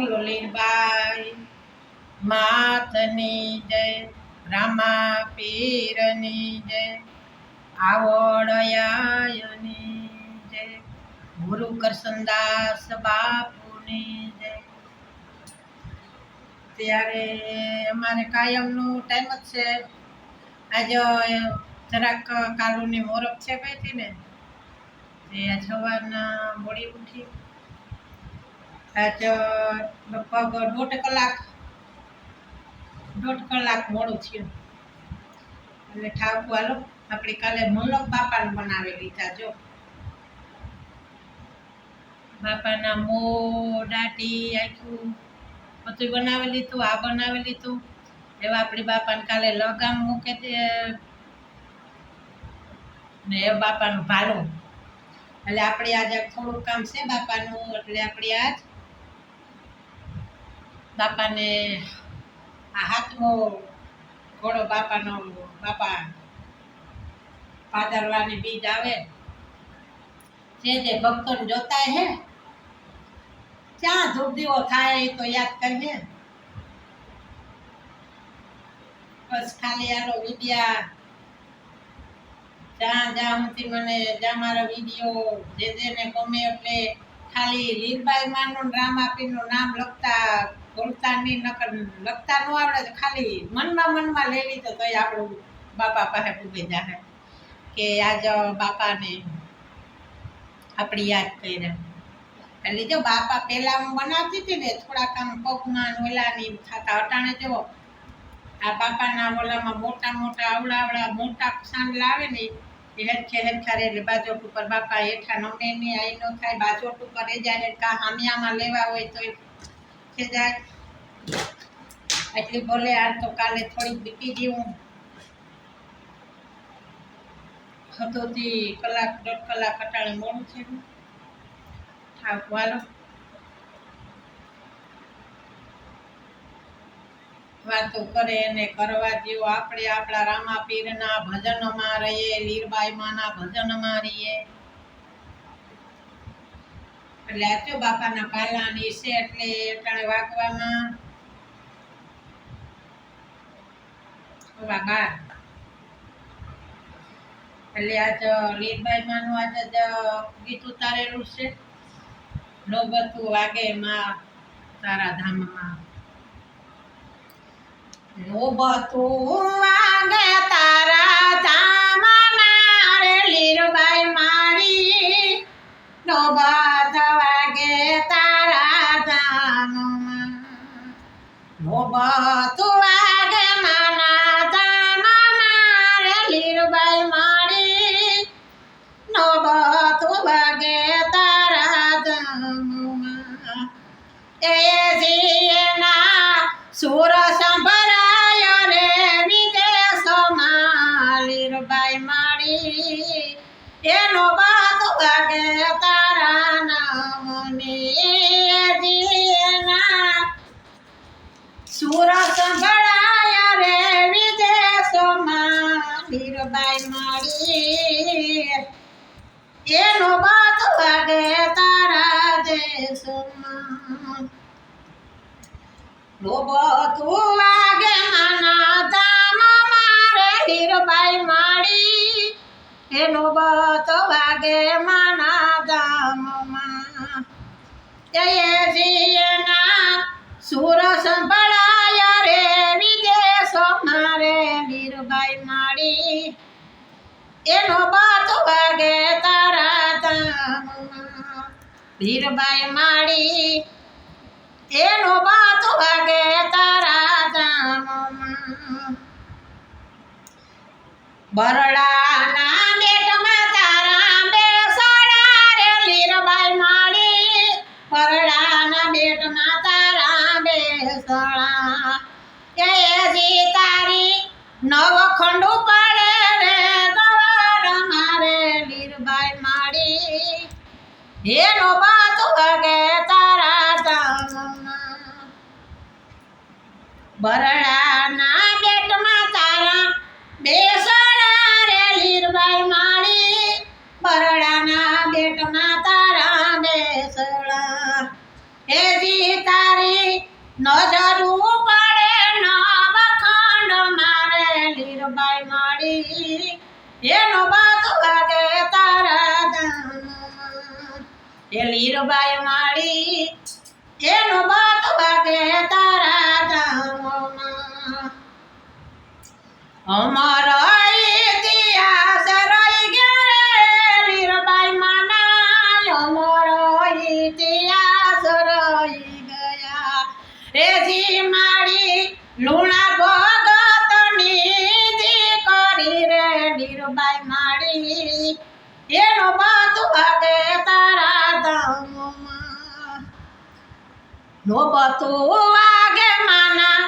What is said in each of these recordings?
બોલો લીરબાઈ માતની જય, રામા પીરની જય, આવડયાની જય, ગુરુ કરશનદાસ બાપુની જય. ત્યારે અમારે કાયમનો ટાઈમ જ છે. આજે જરાક કાલુની મોરબ છે કઈ હતી ને તે સવારના મોડી ઉઠી. આજ લગભગ દોઢ કલાક મોડું થયું એટલે ઠાકું હાલો આપણે કાલે મોલક બાપાને બનાવી લીધા. જો બાપાના દાટી આખું બધું બનાવી લીધું, આ બનાવી લીધું. એવા આપણી બાપાને કાલે લગામ મૂકે ને એ બાપાનું ભાલું. એટલે આપણે આજે થોડુંક કામ છે બાપાનું, એટલે આપણે આજ બાપાને આ હાથનો ઘોડો બાપા ભાદરવાની બીજ આવે જે ભક્તોને જોતા હે ક્યાં ધૂપ દીવો થાય એ તો યાદ કરીએ. બસ ખાલી આનો વિડિયા જ્યાં મારા વિડીયો જેને ગમે એટલે ખાલી લીરબાઈ માનું રામાપીરનું નામ લખતા બોલતા નહીં, નકર લખતા ન આવડે તો ખાલી મનમાં લઈ લીધો તો આપણું બાપા પાસે પૂગી જાય કે આજ બાપાને આપણી યાદ કરીને. એટલે જો બાપા પહેલા હું બનાવતી હતી ને થોડાક આમ પગમાં ઓલાની થતા અટાણે જો આ બાપાના ઓલામાં મોટા આવડા મોટા સાંડલા આવે ને એ હેરખા એટલે બાજોટ ઉપર બાપા હેઠા નમે નહીં, આઈ ન થાય બાજોટ ઉપર એ જાય કા હામિયામાં લેવા હોય તો છે જાય. એટલી બોલે આ તો કાલે થોડીક બીપી જેવું હતોથી દોઢ કલાક અટાણે મોડું થયું. ઠાકું હાલો વાતો કરે એને કરવા જેવો. આપણે આપણા રામાપીરના ભજનમાં રહીએ, લીરબાઈ માના ભજનમાં રહીએ. એટલે આચો બાપાના પાલાની છે એટલે અટાણે વાગવામાં 12. એટલે આજ લીરબાઈ માનું આજે ગીત ઉતારેલું છે. નોબતું વાગે માં તારા ધામમાં, નોબતું વાગે તારા ધામમાં રે લીરબાઈ મારી, નોબત વાગે તારા ધામમાં, નોબતું વાગે માના ધામમાં રે લીરબાઈ મારી, નોબતું વાગે તારા ધામમાં. એ જીના સુર સંભળાય રે વિદેશમાં લીરબાઈ મારી, એનો બાત વાગે તારા નામની. જીના સુર સંભળાય રે વિદેશમાં લીરબાઈ મારી, એનો બાત વાગે તારા દેશમાં. નોબતું વાગે માના ધામમાં રે લીરબાઈ મારી, એનો બત વાગે માના ધામમાં. જયજીના સુર સંભળાય રે વિદેશમાં રે લીરબાઈ મારી, એનો બત વાગે તારા ધામમાં. લીરબાઈ મારી, એનો બાત વાગે તારા ધામમાં. બરડાના બેટમાં તારા બેસડા રે લીરબાઈ મારી, બરડાના બેટમાં તારા બેસડા. જયજી તારી નવખંડ પડે રે ગવાર મારે લીરબાઈ મારી, એનો બાત વાગે તારા ધામમાં. બરડાના બેટમાં તારા બેસડા રે લીરબાઈ મારી, બરડાના બેટમાં તારા બેસડા. હેજી તારી નજરું પડે નવખંડ મારે લીરબાઈ માડી એનો બાતો વાગે તારા ધામમાં એ લીરબાઈ માડી એનો બાતો વાગે તારા ધામમાં અમારો ઇતિહાસ રહી ગયો રે લીરબાઈ માના અમારો ઇતિહાસ રહી ગયા રેજી માડી લુણા ભગતની દીકરી રે લીરબાઈ માડી એનો બાત વાગે તારા ધામમાં નો બાતો વાગે માના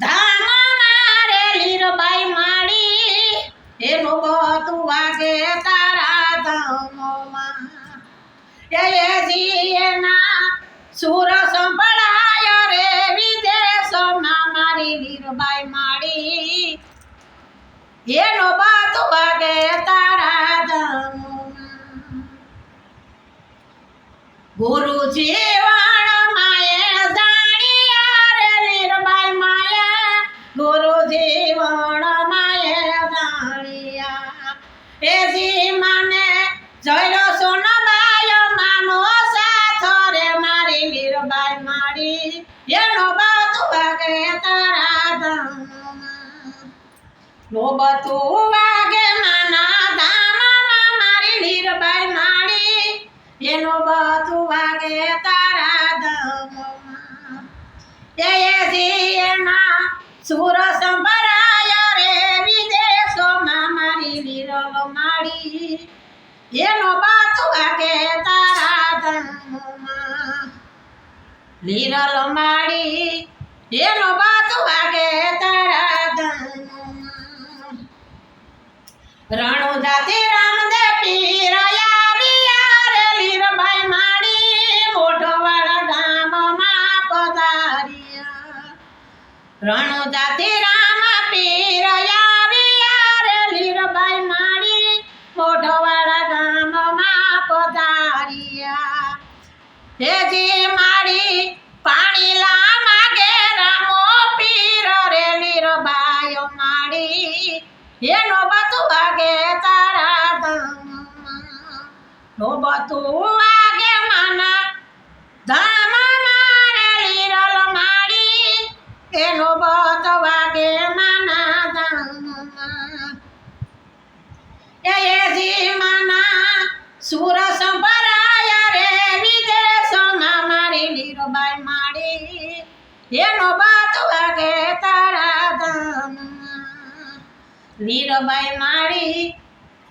ધામમાં રે લીરબાઈ માડી એનો બાત વાગે તારા ધામમાં એ જીના સુર સંભળાય રે વિદેશમાં મારી લીરબાઈ માડી એનો બાત વાગે તારા ધામમાં ગુરુજી વાણ માએ જાણ્યા રે લીરબાઈ માએ ગુરુજી વાણ માએ જાણ્યા એ જી માને જયલો સોનબાઈ માનો સાથ રે મારી લીરબાઈ માડી એનો બાત વાગે તારા ધામમાં નો બાતો વાગે માના ધામમાં મારી લીરબાઈ માડી એનો બાત વાગે તારા ધામમાં એ જીના સુર સંભળાય રે વિદેશોમાં મારી લીરલ માડી એનો બાત વાગે તારા ધામમાં લીરલ માડી એનો બાત વાગે તારા ધામમાં રણુજાથી રામદેવ પીર આવ્યા રે લીરબાઈ માડી મોઢવાડા ગામમાં પધાર્યા રણુજાથી રામ પીર આવ્યા રે લીરબાઈ માડી મોઢવાડા ગામમાં પધાર્યા હેજી માડી પાણી લા માગે રામો પીર રે લીરબાઈ માડી એનો બાત વાગે તારા ધામમાં નો બાત વાગે માના ધામમાં રે લીરલ માડી એનો બાત વાગે માના ધામમાં એ જી માના સુર સંભળાય રે વિદેશમાં મારી લીરબાઈ માડી એનો બાત વાગે તારા ધામમાં લીરબાઈ માડી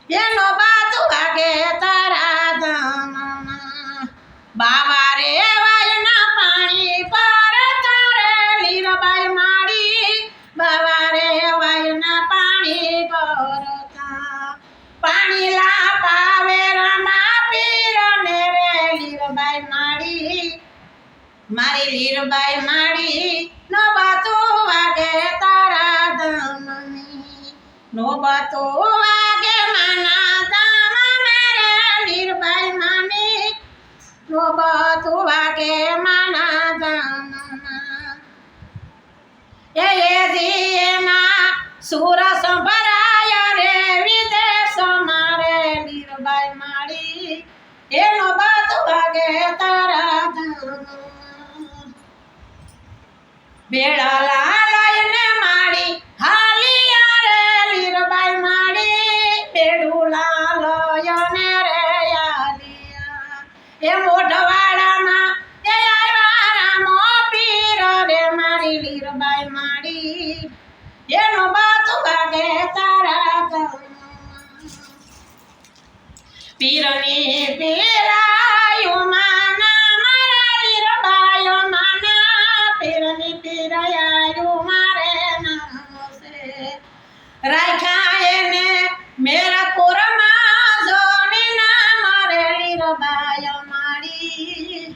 એનો બાત વાગે તારા ધામમાં બાવા રે વાયના પાણી પર તારે લીરબાઈ માડી બાવા રે વાયના પાણી પર પાણી લા પાવે રામા પીર ને રે લીરબાઈ માડી મારી લીરબાઈ માડી નો બાતો વાગે તારા ધામની નો બાતો વાગે માના ધામમાં રે લીરબાઈ માની નો બાતો વાગે માના ધામમાં એ જીના સુર સંભળાય રે વિદેશમાં રે લીરબાઈ માડી એનો બાત વાગે તારા ધામમાં બેડા લઈને માડી હાલિયા રે લીરબાઈ માડી બેડું લઈને રે હાલિયા એ મોઢવાડામાં એ આવ્યા રામો પીર રે મારી લીરબાઈ માડી એનો બાત વાગે તારા ધામમાં પીરની પીરાયું માના મારા લીરબાઈ માના પીરની પીરાયું મારે નામ છે રાખ્યા એને મેરા કોરમાં જોની ના મારે લીરબાઈ માડી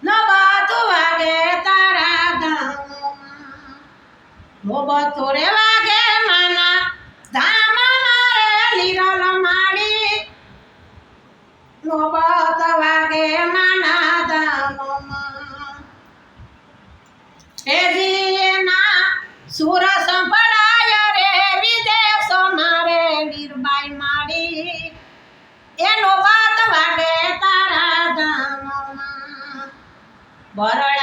નો બાત વાગે તારા ધામમાં નો બાત રે વાગે માના ધામમાં રે લીરલ માડી નો બાત વાગે માના ધામમાં બરળ